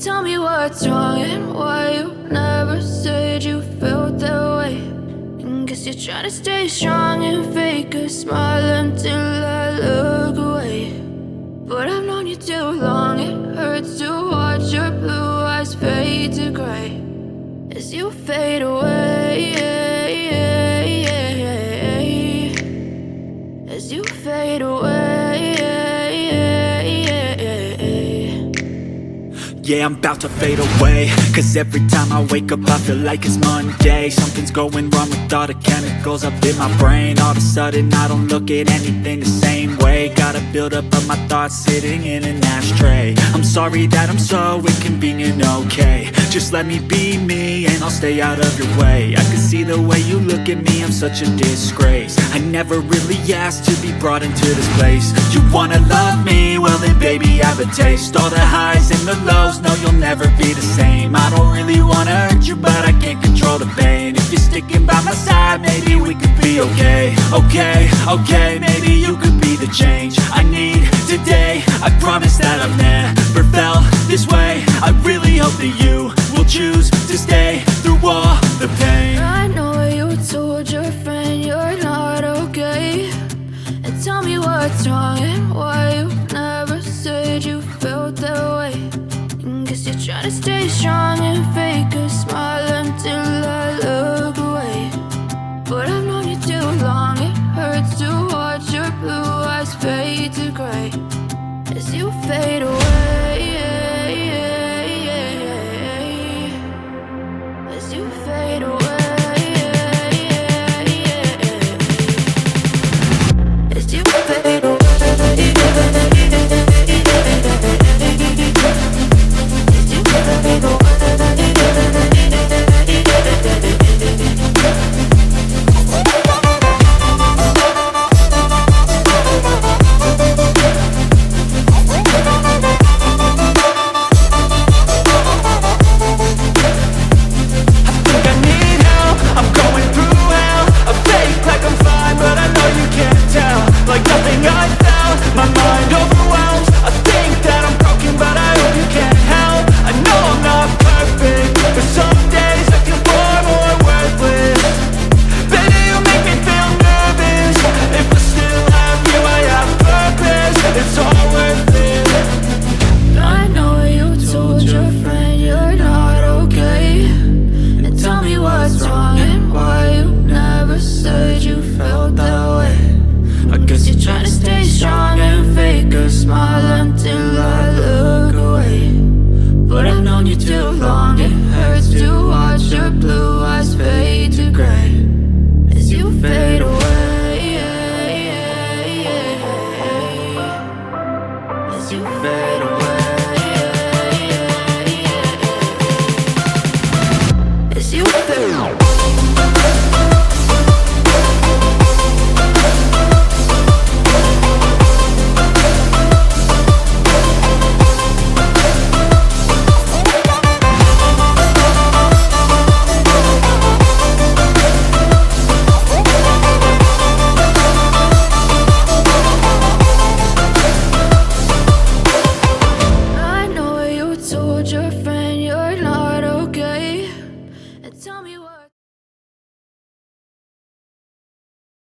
Tell me what's wrong and why you never said you felt that way. And guess you're trying to stay strong and fake a smile until I look away. But I've known you too long, it hurts to watch your blue eyes fade to gray as you fade away, as you fade away. Yeah, I'm about to fade away, cause every time I wake up I feel like it's Monday. Something's going wrong with all the chemicals up in my brain. All of a sudden I don't look at anything the same way. Got a buildup of my thoughts sitting in an ashtray. I'm sorry that I'm so inconvenient, okay. Just let me be me and I'll stay out of your way. I can see the way you look at me, I'm such a disgrace. I never really asked to be brought into this place. You wanna love me? Well then baby I have a taste. All the highs and the lows, no you'll never be the same. I don't really wanna hurt you but I can't control the pain. If you're sticking by my side maybe we could be okay. Okay, maybe you could be the change I need today. I promise that I've never felt this way. I really hope that you will choose to stay through all the pain. I know you told your friend you're not okay. And tell me what's wrong and why you never said you felt that way. And guess you're trying to stay strong and fake a smile until I look away. But I've known you too long, it hurts to watch your blue eyes fade to gray as you fade away, as you fade away, as you fade away. You fade